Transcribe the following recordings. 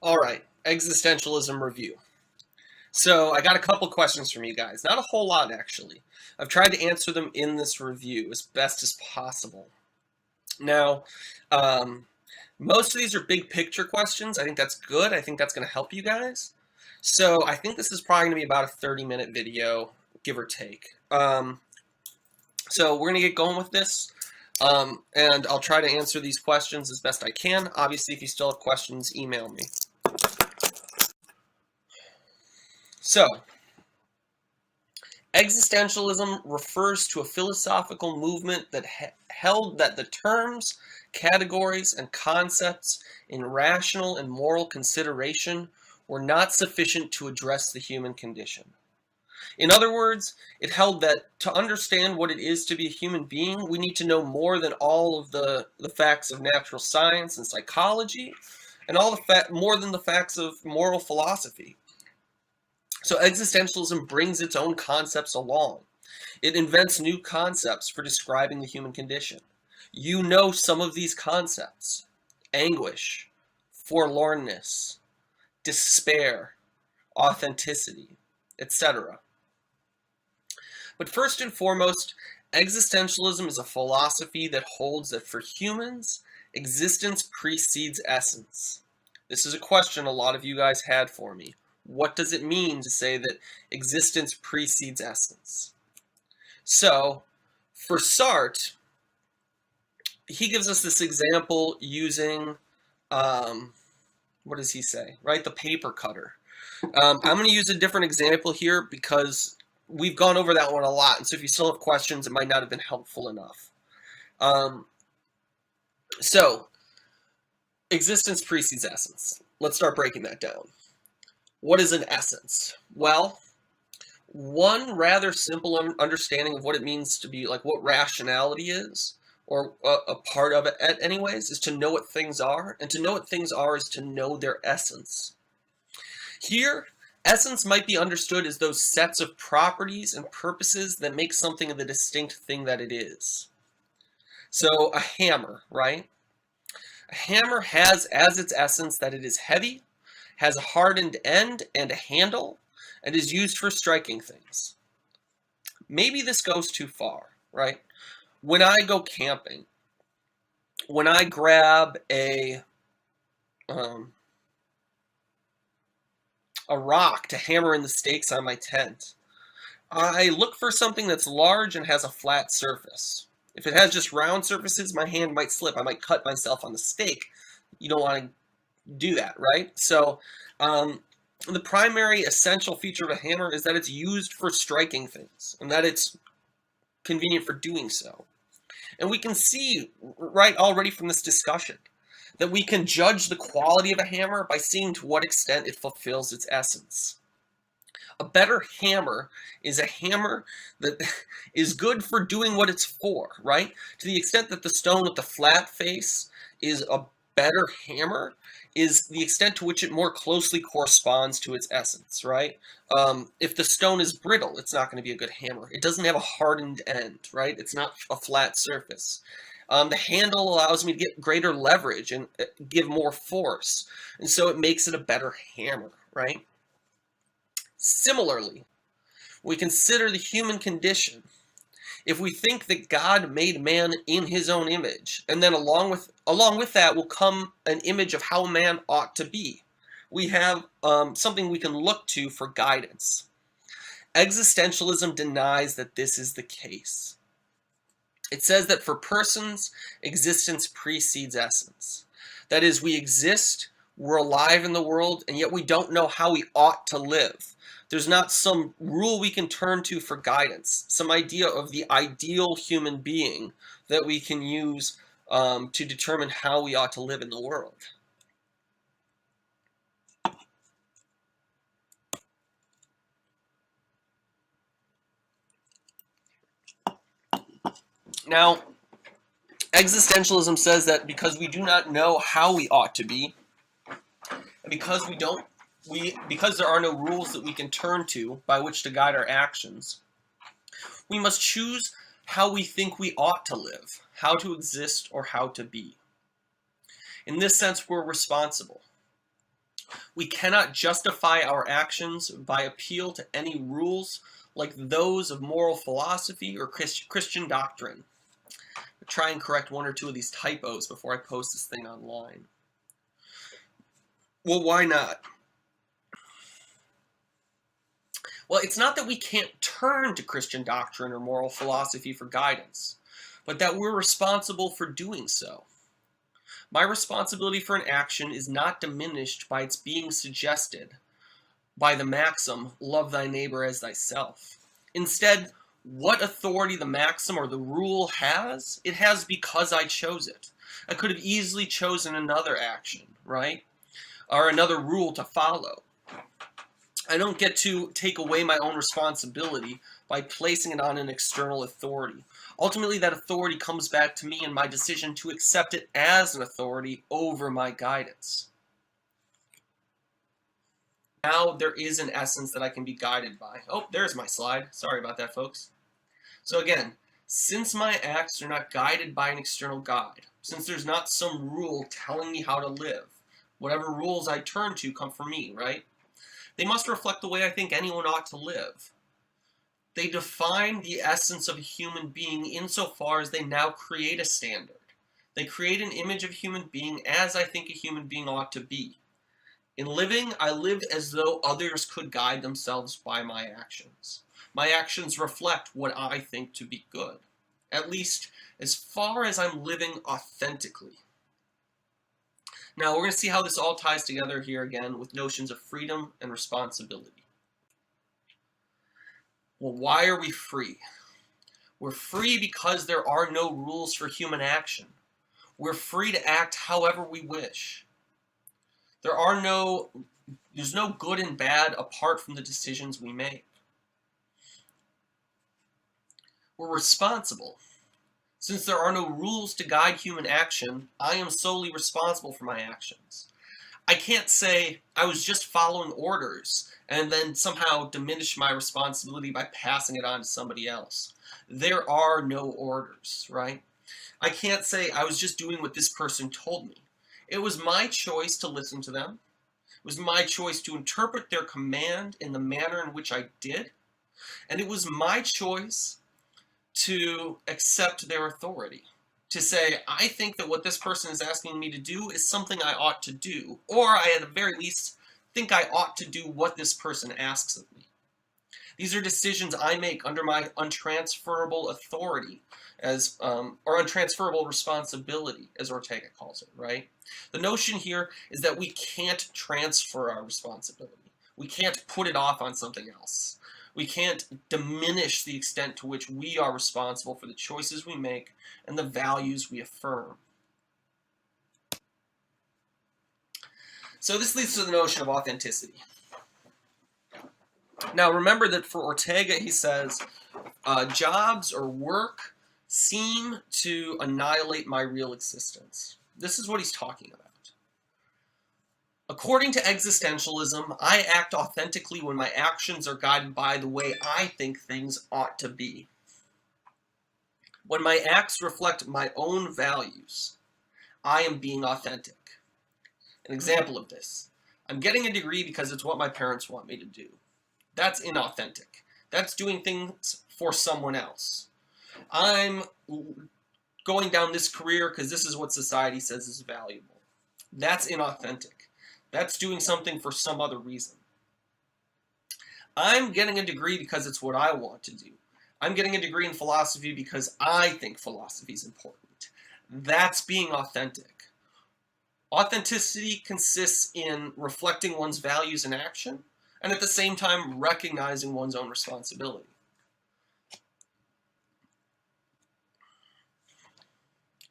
All right, existentialism review. So I got a couple questions from you guys. Not a whole lot, actually. I've tried to answer them in this review as best as possible. Now, um, most of these are big picture questions. I think that's good. I think that's going to help you guys. So I think this is probably going to be about a 30-minute video, give or take. So we're going to get going with this. And I'll try to answer these questions as best I can. Obviously, if you still have questions, email me. So, existentialism refers to a philosophical movement that held that the terms, categories, and concepts in rational and moral consideration were not sufficient to address the human condition. In other words, it held that to understand what it is to be a human being, we need to know more than all of the facts of natural science and psychology, and more than the facts of moral philosophy. So existentialism brings its own concepts along. It invents new concepts for describing the human condition. You know some of these concepts: anguish, forlornness, despair, authenticity, etc. But first and foremost, existentialism is a philosophy that holds that for humans, existence precedes essence. This is a question a lot of you guys had for me. What does it mean to say that existence precedes essence? So, for Sartre, he gives us this example using, what does he say? Right, the paper cutter. I'm going to use a different example here because we've gone over that one a lot, and so if you still have questions, it might not have been helpful enough. So, existence precedes essence. Let's start breaking that down. What is an essence? Well, one rather simple understanding of what it means to be, like, what rationality is, or a part of it anyways, is to know what things are, and to know what things are is to know their essence. Here, essence might be understood as those sets of properties and purposes that make something the distinct thing that it is. So a hammer, right? A hammer has as its essence that it is heavy, has a hardened end and a handle, and is used for striking things. Maybe this goes too far, right? When I go camping, when I grab a rock to hammer in the stakes on my tent, I look for something that's large and has a flat surface. If it has just round surfaces, my hand might slip. I might cut myself on the stake. You don't want to do that, right? So the primary essential feature of a hammer is that it's used for striking things and that it's convenient for doing so. And we can see right already from this discussion that we can judge the quality of a hammer by seeing to what extent it fulfills its essence. A better hammer is a hammer that is good for doing what it's for, right? To the extent that the stone with the flat face is a better hammer is the extent to which it more closely corresponds to its essence, right? If the stone is brittle, it's not going to be a good hammer. It doesn't have a hardened end, right? It's not a flat surface. The handle allows me to get greater leverage and give more force, and so it makes it a better hammer, right? Similarly, we consider the human condition. If we think that God made man in his own image, and then along with that will come an image of how man ought to be, we have something we can look to for guidance. Existentialism denies that this is the case. It says that for persons, existence precedes essence. That is, we exist, we're alive in the world, and yet we don't know how we ought to live. There's not some rule we can turn to for guidance, some idea of the ideal human being that we can use to determine how we ought to live in the world. Now, existentialism says that because we do not know how we ought to be, and because there are no rules that we can turn to by which to guide our actions, we must choose how we think we ought to live, how to exist, or how to be. In this sense, we're responsible. We cannot justify our actions by appeal to any rules like those of moral philosophy or Christian doctrine. I'll try and correct one or two of these typos before I post this thing online. Well, why not? Well, it's not that we can't turn to Christian doctrine or moral philosophy for guidance, but that we're responsible for doing so. My responsibility for an action is not diminished by its being suggested by the maxim, love thy neighbor as thyself. Instead, what authority the maxim or the rule has, it has because I chose it. I could have easily chosen another action, right? Or another rule to follow. I don't get to take away my own responsibility by placing it on an external authority. Ultimately, that authority comes back to me and my decision to accept it as an authority over my guidance. Now there is an essence that I can be guided by. Oh, there's my slide. Sorry about that, folks. So again, since my acts are not guided by an external guide, since there's not some rule telling me how to live, whatever rules I turn to come from me, right? They must reflect the way I think anyone ought to live. They define the essence of a human being insofar as they now create a standard. They create an image of human being as I think a human being ought to be. In living, I live as though others could guide themselves by my actions. My actions reflect what I think to be good, at least as far as I'm living authentically. Now, we're going to see how this all ties together here again with notions of freedom and responsibility. Well, why are we free? We're free because there are no rules for human action. We're free to act however we wish. There's no good and bad apart from the decisions we make. We're responsible. Since there are no rules to guide human action, I am solely responsible for my actions. I can't say I was just following orders and then somehow diminish my responsibility by passing it on to somebody else. There are no orders, right? I can't say I was just doing what this person told me. It was my choice to listen to them. It was my choice to interpret their command in the manner in which I did. And it was my choice to accept their authority, to say, I think that what this person is asking me to do is something I ought to do, or I at the very least think I ought to do what this person asks of me. These are decisions I make under my untransferable authority, or untransferable responsibility, as Ortega calls it, right? The notion here is that we can't transfer our responsibility. We can't put it off on something else. We can't diminish the extent to which we are responsible for the choices we make and the values we affirm. So this leads to the notion of authenticity. Now remember that for Ortega, he says, jobs or work seem to annihilate my real existence. This is what he's talking about. According to existentialism, I act authentically when my actions are guided by the way I think things ought to be. When my acts reflect my own values, I am being authentic. An example of this, I'm getting a degree because it's what my parents want me to do. That's inauthentic. That's doing things for someone else. I'm going down this career because this is what society says is valuable. That's inauthentic. That's doing something for some other reason. I'm getting a degree because it's what I want to do. I'm getting a degree in philosophy because I think philosophy is important. That's being authentic. Authenticity consists in reflecting one's values in action, and at the same time recognizing one's own responsibility.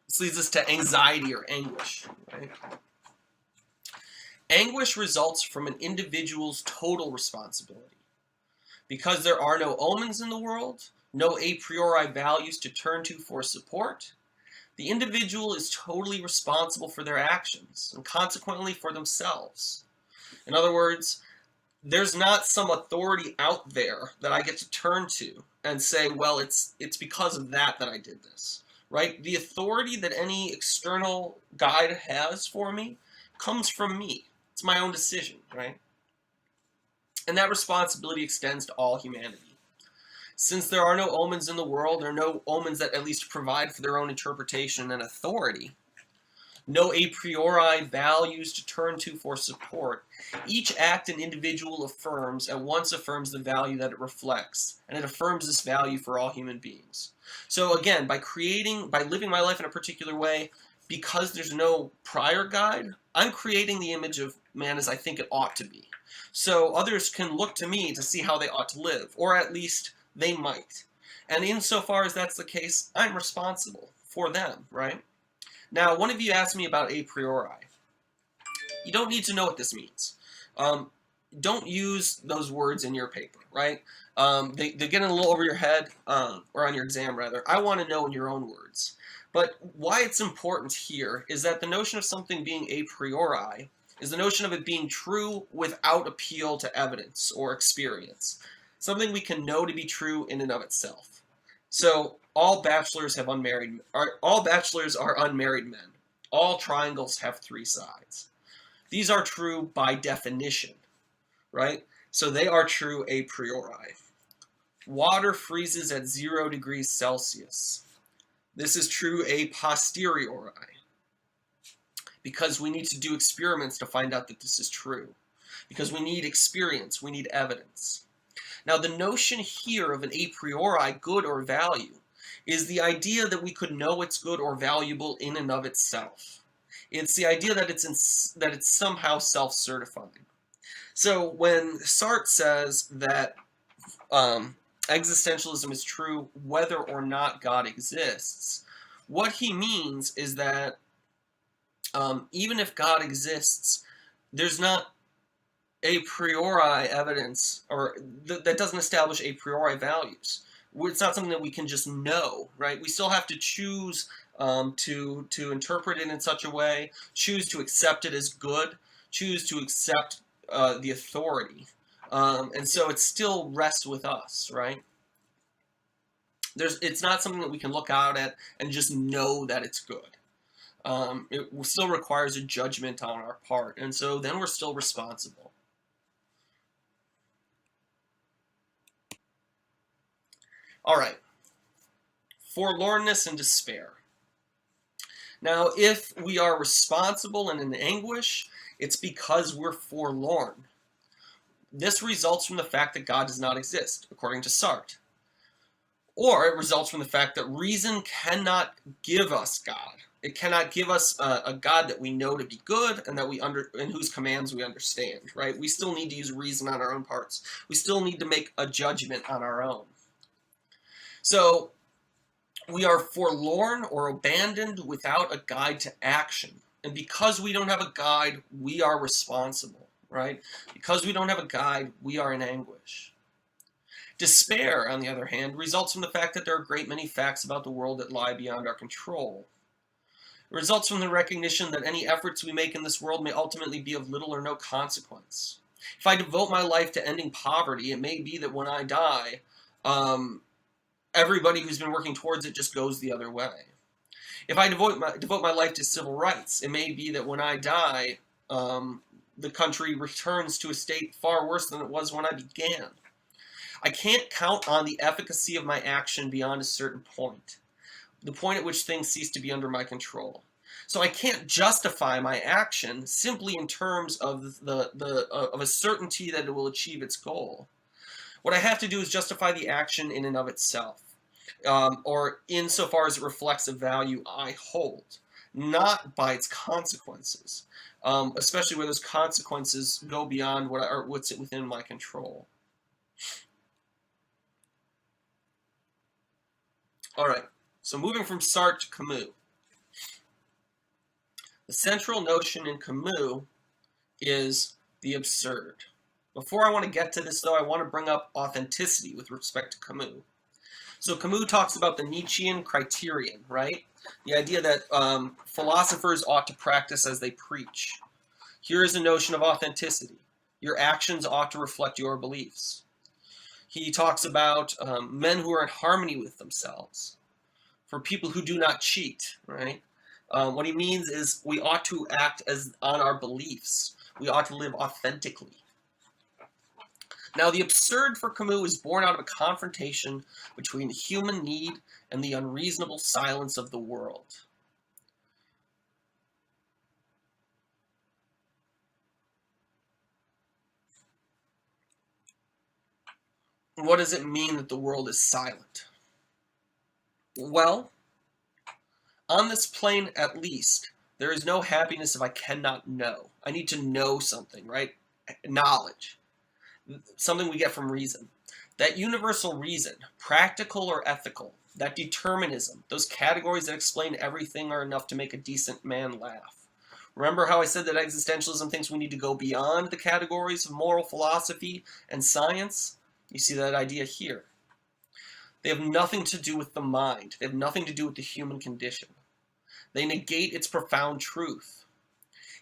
This leads us to anxiety or anguish, right? Anguish results from an individual's total responsibility. Because there are no omens in the world, no a priori values to turn to for support, the individual is totally responsible for their actions, and consequently for themselves. In other words, there's not some authority out there that I get to turn to and say, well, it's because of that I did this, right? The authority that any external guide has for me comes from me. It's my own decision, right? And that responsibility extends to all humanity. Since there are no omens in the world, or no omens that at least provide for their own interpretation and authority, no a priori values to turn to for support, each act an individual affirms at once affirms the value that it reflects, and it affirms this value for all human beings. So again, by living my life in a particular way, because there's no prior guide, I'm creating the image of man as I think it ought to be. So others can look to me to see how they ought to live, or at least they might. And insofar as that's the case, I'm responsible for them, right? Now, one of you asked me about a priori. You don't need to know what this means. Don't use those words in your paper, right? They get a little over your head, or on your exam, rather. I want to know in your own words. But why it's important here is that the notion of something being a priori is the notion of it being true without appeal to evidence or experience. Something we can know to be true in and of itself. So all bachelors are unmarried men. All triangles have three sides. These are true by definition, right? So they are true a priori. Water freezes at 0 degrees Celsius. This is true a posteriori, because we need to do experiments to find out that this is true. Because we need experience, we need evidence. Now, the notion here of an a priori good or value is the idea that we could know it's good or valuable in and of itself. It's the idea that it's somehow self-certifying. So when Sartre says that existentialism is true whether or not God exists, what he means is that even if God exists, there's not a priori evidence, or that doesn't establish a priori values. It's not something that we can just know, right? We still have to choose to interpret it in such a way, choose to accept it as good, choose to accept the authority. And so it still rests with us, right? It's not something that we can look out at and just know that it's good. It still requires a judgment on our part, and so then we're still responsible. All right, forlornness and despair. Now, if we are responsible and in anguish, it's because we're forlorn. This results from the fact that God does not exist, according to Sartre. Or it results from the fact that reason cannot give us God. It cannot give us a God that we know to be good and that and whose commands we understand, right? We still need to use reason on our own parts. We still need to make a judgment on our own. So we are forlorn or abandoned without a guide to action. And because we don't have a guide, we are responsible, right? Because we don't have a guide, we are in anguish. Despair, on the other hand, results from the fact that there are a great many facts about the world that lie beyond our control. It results from the recognition that any efforts we make in this world may ultimately be of little or no consequence. If I devote my life to ending poverty, it may be that when I die, everybody who's been working towards it just goes the other way. If I devote my life to civil rights, it may be that when I die, the country returns to a state far worse than it was when I began. I can't count on the efficacy of my action beyond a certain point, the point at which things cease to be under my control. So I can't justify my action simply in terms of of a certainty that it will achieve its goal. What I have to do is justify the action in and of itself, or insofar as it reflects a value I hold, not by its consequences, especially where those consequences go beyond what's within my control. All right, so moving from Sartre to Camus. The central notion in Camus is the absurd. Before I want to get to this, though, I want to bring up authenticity with respect to Camus. So Camus talks about the Nietzschean criterion, right? The idea that philosophers ought to practice as they preach. Here is a notion of authenticity. Your actions ought to reflect your beliefs. He talks about men who are in harmony with themselves, for people who do not cheat, right? What he means is we ought to act on our beliefs. We ought to live authentically. Now, the absurd for Camus is born out of a confrontation between the human need and the unreasonable silence of the world. What does it mean that the world is silent? Well, on this plane at least, there is no happiness if I cannot know. I need to know something, right? Knowledge. Something we get from reason. That universal reason, practical or ethical, that determinism, those categories that explain everything are enough to make a decent man laugh. Remember how I said that existentialism thinks we need to go beyond the categories of moral philosophy and science? You see that idea here. They have nothing to do with the mind. They have nothing to do with the human condition. They negate its profound truth.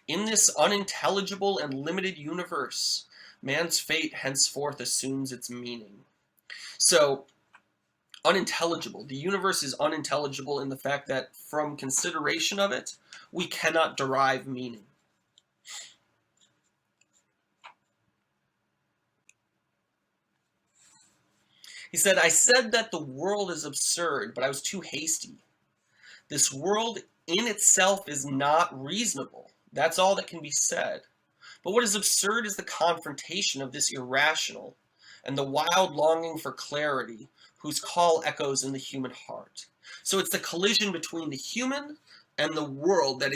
In this unintelligible and limited universe, man's fate henceforth assumes its meaning. So, unintelligible. The universe is unintelligible in the fact that from consideration of it, we cannot derive meaning. He said, I said that the world is absurd, but I was too hasty. This world in itself is not reasonable. That's all that can be said. But what is absurd is the confrontation of this irrational and the wild longing for clarity whose call echoes in the human heart. So it's the collision between the human and the world that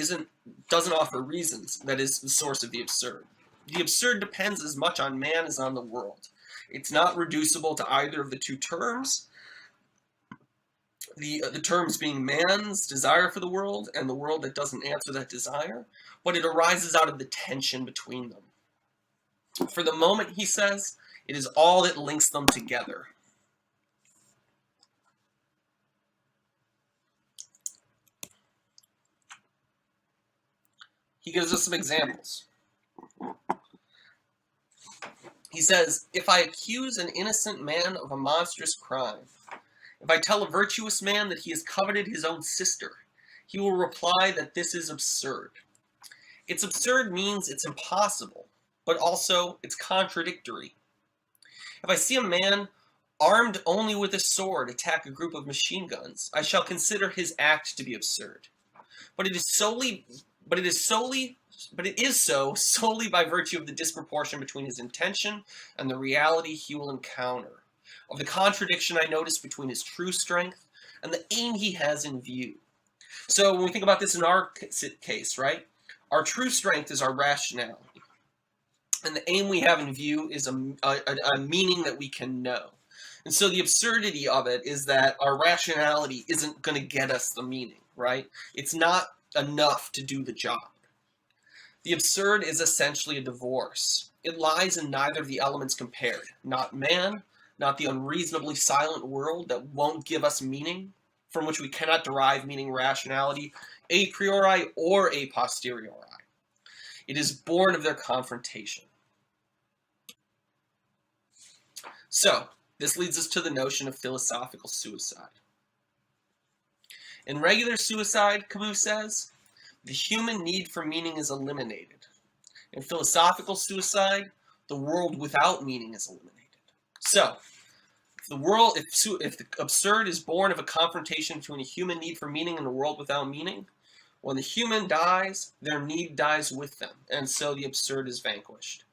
doesn't offer reasons that is the source of the absurd. The absurd depends as much on man as on the world. It's not reducible to either of the two terms. The terms being man's desire for the world and the world that doesn't answer that desire, but it arises out of the tension between them. For the moment, he says, it is all that links them together. He gives us some examples. He says, if I accuse an innocent man of a monstrous crime, if I tell a virtuous man that he has coveted his own sister, he will reply that this is absurd. It's absurd means it's impossible, but also it's contradictory. If I see a man armed only with a sword attack a group of machine guns, I shall consider his act to be absurd. But it is so solely by virtue of the disproportion between his intention and the reality he will encounter, of the contradiction I notice between his true strength and the aim he has in view. So when we think about this in our case, right, our true strength is our rationality, and the aim we have in view is a meaning that we can know. And so the absurdity of it is that our rationality isn't going to get us the meaning, right? It's not enough to do the job. The absurd is essentially a divorce. It lies in neither of the elements compared, not man, not the unreasonably silent world that won't give us meaning, from which we cannot derive meaning rationality a priori or a posteriori. It is born of their confrontation. So, this leads us to the notion of philosophical suicide. In regular suicide, Camus says, the human need for meaning is eliminated. In philosophical suicide, the world without meaning is eliminated. So, if the absurd is born of a confrontation between a human need for meaning and a world without meaning, when the human dies, their need dies with them, and so the absurd is vanquished.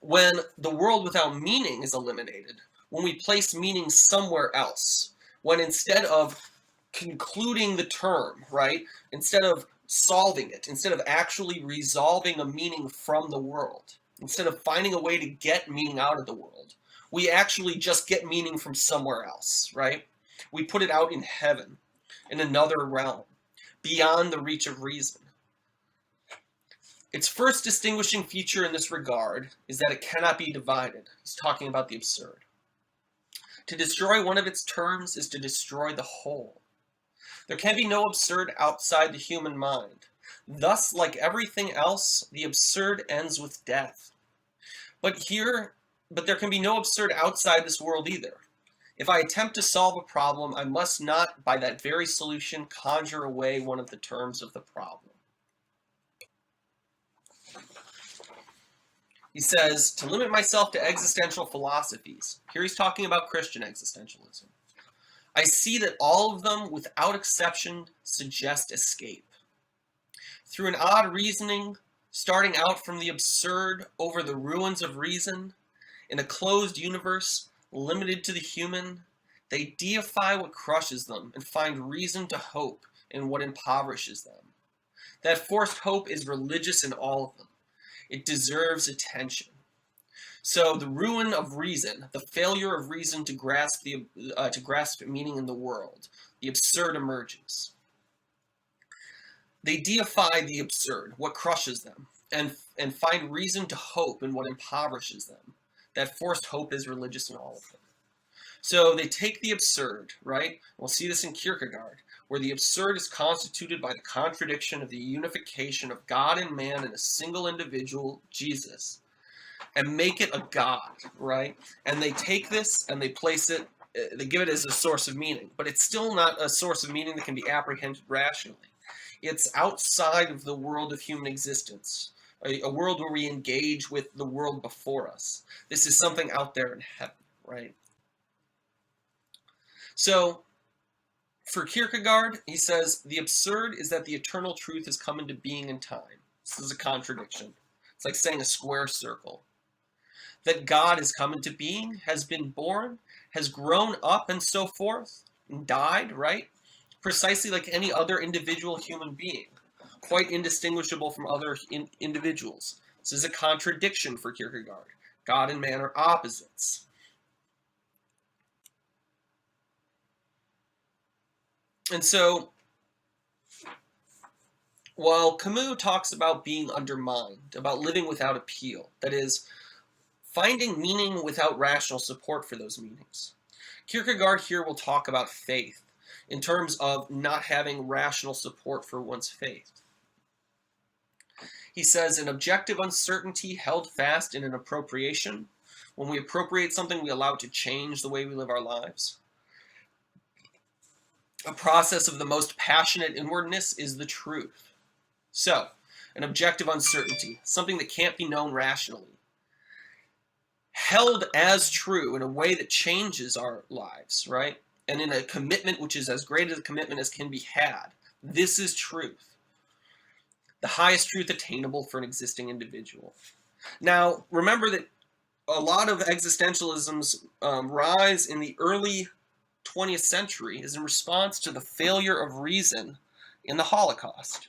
When the world without meaning is eliminated, when we place meaning somewhere else, when instead of concluding the term, right, instead of solving it, instead of actually resolving a meaning from the world, instead of finding a way to get meaning out of the world, we actually just get meaning from somewhere else, right? We put it out in heaven, in another realm, beyond the reach of reason. Its first distinguishing feature in this regard is that it cannot be divided. He's talking about the absurd. To destroy one of its terms is to destroy the whole. There can be no absurd outside the human mind. Thus, like everything else, the absurd ends with death. But there can be no absurd outside this world either. If I attempt to solve a problem, I must not, by that very solution, conjure away one of the terms of the problem. He says, to limit myself to existential philosophies. Here he's talking about Christian existentialism. I see that all of them, without exception, suggest escape. Through an odd reasoning, starting out from the absurd over the ruins of reason, in a closed universe limited to the human, they deify what crushes them and find reason to hope in what impoverishes them. That forced hope is religious in all of them. It deserves attention. So the ruin of reason, the failure of reason to grasp meaning in the world, the absurd emerges. They deify the absurd, what crushes them, and find reason to hope in what impoverishes them. That forced hope is religious in all of them. So they take the absurd, right? We'll see this in Kierkegaard, where the absurd is constituted by the contradiction of the unification of God and man in a single individual, Jesus, and make it a God, right? And they take this and they place it, they give it as a source of meaning, but it's still not a source of meaning that can be apprehended rationally. It's outside of the world of human existence, a world where we engage with the world before us. This is something out there in heaven, right? So, for Kierkegaard, he says, the absurd is that the eternal truth has come into being in time. This is a contradiction. It's like saying a square circle. That God has come into being, has been born, has grown up, and so forth, and died, right? Precisely like any other individual human being, quite indistinguishable from other individuals. This is a contradiction for Kierkegaard. God and man are opposites. And so, while Camus talks about being undermined, about living without appeal, that is, finding meaning without rational support for those meanings, Kierkegaard here will talk about faith in terms of not having rational support for one's faith. He says, an objective uncertainty held fast in an appropriation. When we appropriate something, we allow it to change the way we live our lives. A process of the most passionate inwardness is the truth. So, an objective uncertainty, something that can't be known rationally, held as true in a way that changes our lives, right? And in a commitment which is as great a commitment as can be had. This is truth. The highest truth attainable for an existing individual. Now, remember that a lot of existentialism's rise in the early 20th century is in response to the failure of reason in the Holocaust.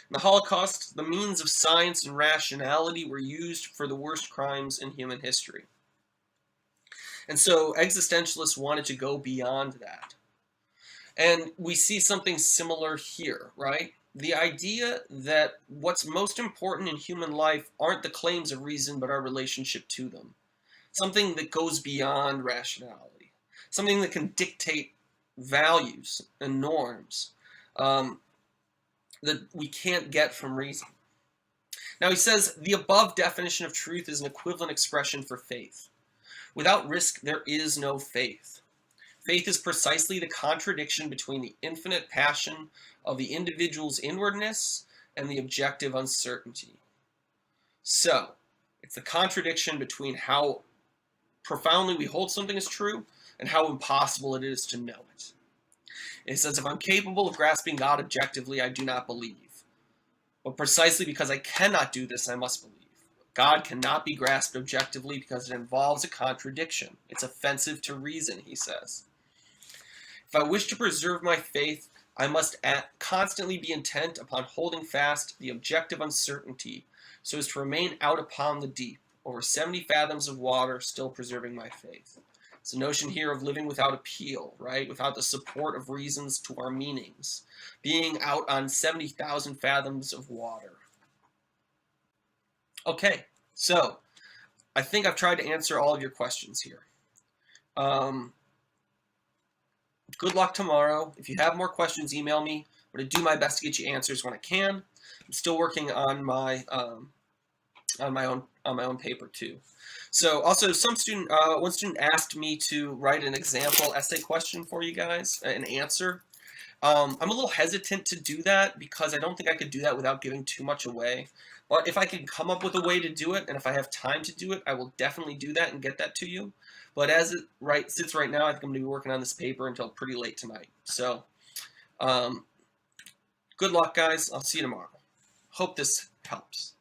In the Holocaust, the means of science and rationality were used for the worst crimes in human history. And so existentialists wanted to go beyond that. And we see something similar here, right? The idea that what's most important in human life aren't the claims of reason, but our relationship to them. Something that goes beyond rationality. Something that can dictate values and norms that we can't get from reason. Now he says, the above definition of truth is an equivalent expression for faith. Without risk, there is no faith. Faith is precisely the contradiction between the infinite passion of the individual's inwardness and the objective uncertainty. So, it's the contradiction between how profoundly we hold something as true and how impossible it is to know it. It says, if I'm capable of grasping God objectively, I do not believe. But precisely because I cannot do this, I must believe. God cannot be grasped objectively because it involves a contradiction. It's offensive to reason, he says. If I wish to preserve my faith, I must constantly be intent upon holding fast the objective uncertainty so as to remain out upon the deep, over 70 fathoms of water, still preserving my faith. It's a notion here of living without appeal, right? Without the support of reasons to our meanings. Being out on 70,000 fathoms of water. Okay, so I think I've tried to answer all of your questions here. Good luck tomorrow. If you have more questions, email me. I'm going to do my best to get you answers when I can. I'm still working on my own paper too. So also, one student asked me to write an example essay question for you guys, an answer. I'm a little hesitant to do that because I don't think I could do that without giving too much away. or if I can come up with a way to do it, and if I have time to do it, I will definitely do that and get that to you. But as it sits right now, I think I'm going to be working on this paper until pretty late tonight. So good luck, guys. I'll see you tomorrow. Hope this helps.